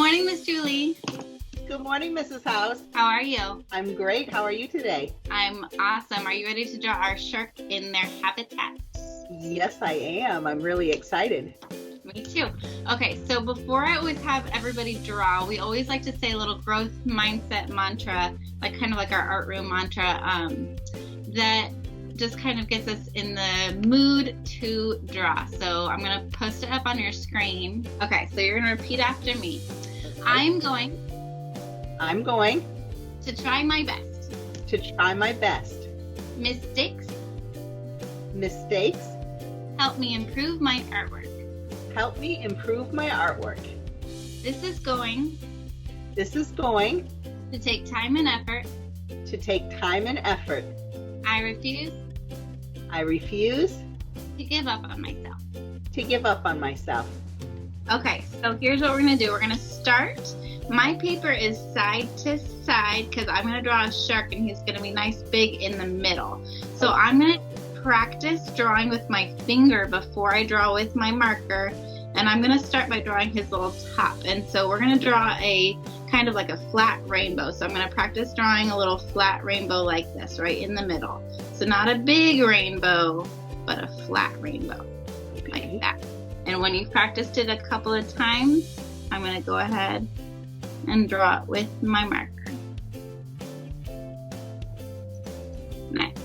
morning, Miss Julie. Good morning, Mrs. House. How are you? I'm great. How are you today? I'm awesome. Are you ready to draw our shark in their habitats? Yes, I am. I'm really excited. Me too. Okay, so before I always have everybody draw, we always like to say a little growth mindset mantra, like kind of like our art room mantra, that just kind of gets us in the mood to draw. So I'm going to post it up on your screen. Okay, so you're going to repeat after me. I'm going to try my best. To try my best. Mistakes Help me improve my artwork. Help me improve my artwork. This is going to take time and effort. I refuse to give up on myself. Okay, so here's what we're going to do. We're going to start. My paper is side to side because I'm going to draw a shark and he's going to be nice big in the middle. So I'm going to practice drawing with my finger before I draw with my marker. And I'm going to start by drawing his little top. And so we're going to draw a kind of like a flat rainbow. So I'm going to practice drawing a little flat rainbow like this, right in the middle. So not a big rainbow, but a flat rainbow, like that. And when you've practiced it a couple of times, I'm going to go ahead and draw it with my marker. Nice.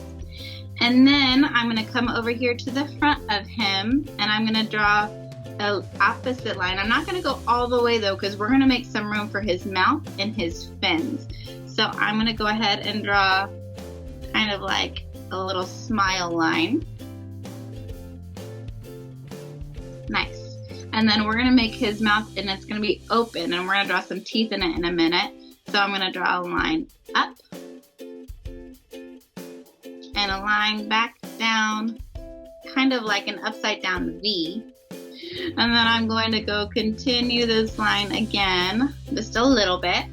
And then I'm going to come over here to the front of him and I'm going to draw an opposite line. I'm not going to go all the way though because we're going to make some room for his mouth and his fins. So I'm going to go ahead and draw kind of like a little smile line. Nice. And then we're going to make his mouth and it's going to be open and we're going to draw some teeth in it in a minute. So I'm going to draw a line up and a line back down, kind of like an upside down V. And then I'm going to go continue this line again, just a little bit.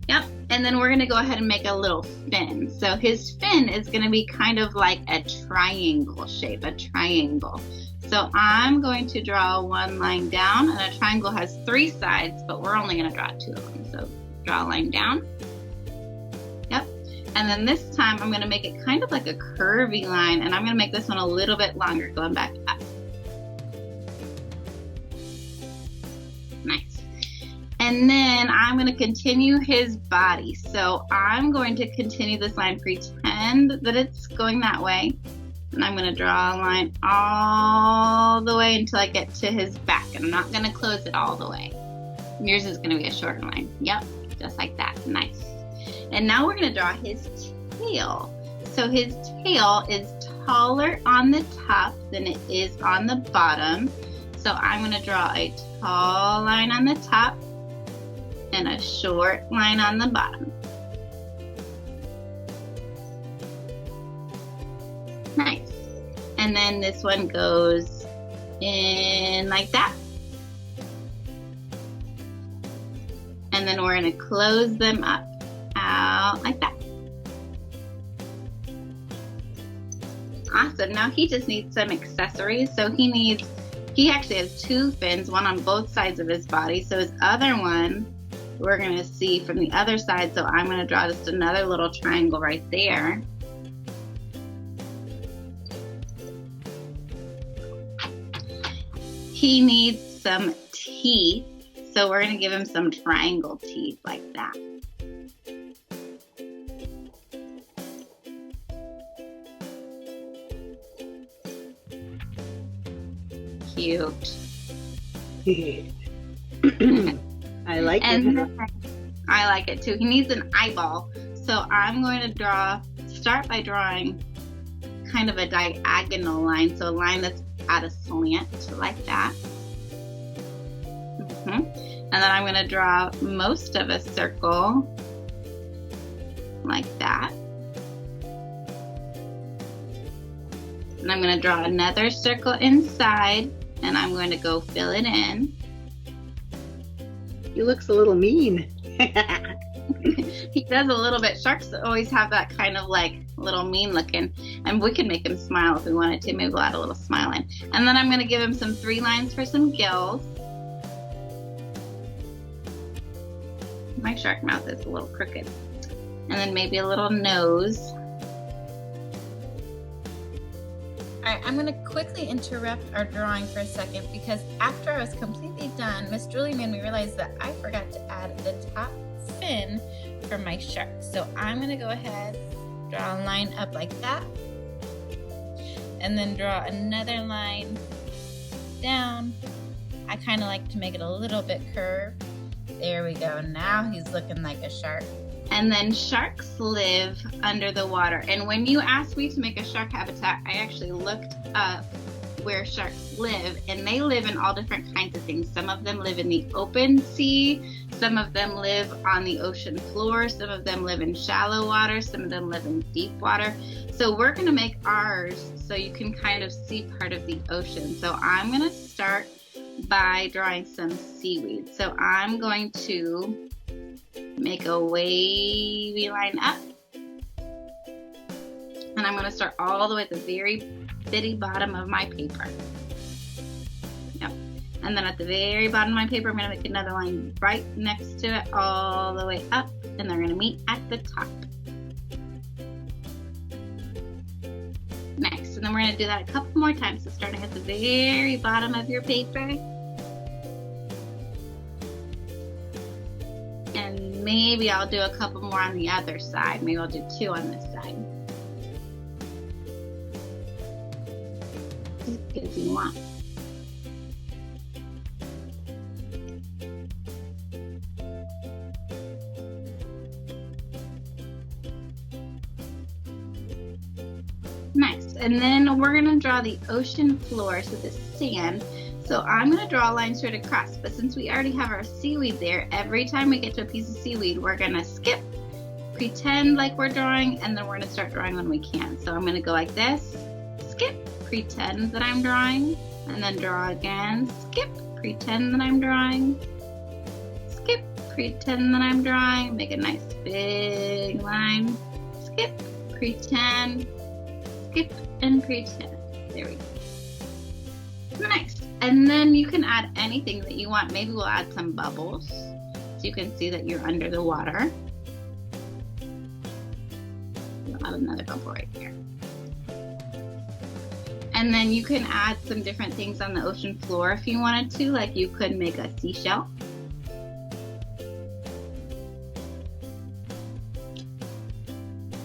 Yep. And then we're going to go ahead and make a little fin. So his fin is going to be kind of like a triangle shape, a triangle. So I'm going to draw one line down, and a triangle has 3 sides, but we're only going to draw 2 of them. So draw a line down. Yep. And then this time I'm going to make it kind of like a curvy line, and I'm going to make this one a little bit longer, going back up. Nice. And then I'm going to continue his body. So I'm going to continue this line, pretend that it's going that way. And I'm going to draw a line all the way until I get to his back. And I'm not going to close it all the way. Yours is going to be a shorter line. Yep, just like that. Nice. And now we're going to draw his tail. So his tail is taller on the top than it is on the bottom. So I'm going to draw a tall line on the top and a short line on the bottom. Nice. And then this one goes in like that. And then we're going to close them up out like that. Awesome. Now he just needs some accessories. So he actually has 2 fins, one on both sides of his body. So his other one, we're going to see from the other side. So I'm going to draw just another little triangle right there. He needs some teeth. So we're going to give him some triangle teeth like that. Cute. I like it. I like it too. He needs an eyeball. So I'm going to start by drawing kind of a diagonal line. So a line that's at a slant like that. And then I'm going to draw most of a circle like that. And I'm going to draw another circle inside and I'm going to go fill it in. He looks a little mean. He does a little bit. Sharks always have that kind of like little mean looking, and we could make him smile if we wanted to. Maybe we'll add a little smile in. And then I'm going to give him some 3 lines for some gills. My shark mouth is a little crooked. And then maybe a little nose. Alright, I'm going to quickly interrupt our drawing for a second because after I was completely done, Miss Julie made me realize that I forgot to add the top fin for my shark. So I'm going to go ahead, draw a line up like that, and then draw another line down. I kind of like to make it a little bit curved. There we go. Now he's looking like a shark. And then sharks live under the water. And when you asked me to make a shark habitat, I actually looked up where sharks live, and they live in all different kinds of things. Some of them live in the open sea, some of them live on the ocean floor, some of them live in shallow water, some of them live in deep water. So we're going to make ours so you can kind of see part of the ocean. So I'm going to start by drawing some seaweed. So I'm going to make a wavy line up, and I'm going to start all the way at the very bitty bottom of my paper. Yep. And then at the very bottom of my paper, I'm going to make another line right next to it all the way up, and they're going to meet at the top. Nice. And then we're going to do that a couple more times. So starting at the very bottom of your paper. And maybe I'll do a couple more on the other side. Maybe I'll do 2 on this side. Just as you want. Nice. And then we're going to draw the ocean floor, so the sand. So I'm going to draw a line straight across, but since we already have our seaweed there, every time we get to a piece of seaweed, we're going to skip, pretend like we're drawing, and then we're going to start drawing when we can. So I'm going to go like this, skip, pretend that I'm drawing, and then draw again, skip, pretend that I'm drawing, skip, pretend that I'm drawing, make a nice big line, skip, pretend, skip, and pretend. There we go. Nice. And then you can add anything that you want. Maybe we'll add some bubbles so you can see that you're under the water. We'll add another bubble right here. And then you can add some different things on the ocean floor if you wanted to, like you could make a seashell.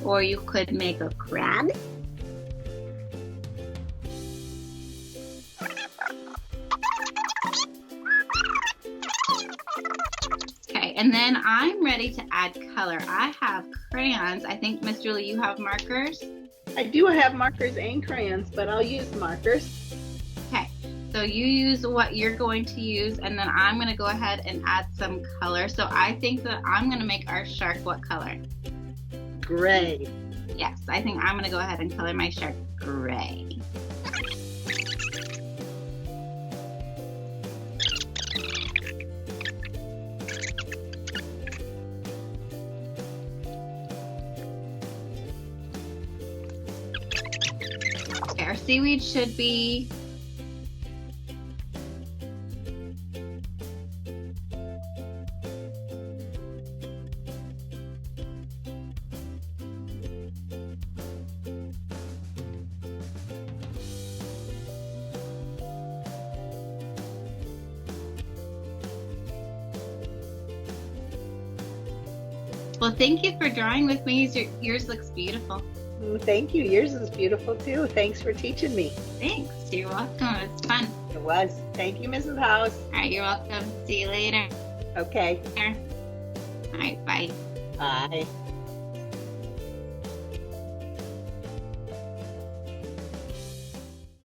Or you could make a crab. And then I'm ready to add color. I have crayons. I think, Miss Julie, you have markers? I do have markers and crayons, but I'll use markers. Okay, so you use what you're going to use, and then I'm going to go ahead and add some color. So I think that I'm going to make our shark what color? Gray. Yes, I think I'm going to go ahead and color my shark gray. Our seaweed should be well, thank you for drawing with me. Yours looks beautiful. Thank you. Yours is beautiful too. Thanks for teaching me. Thanks. You're welcome. It's fun. It was. Thank you, Mrs. House. All right. You're welcome. See you later. Okay. All right. Bye. Bye.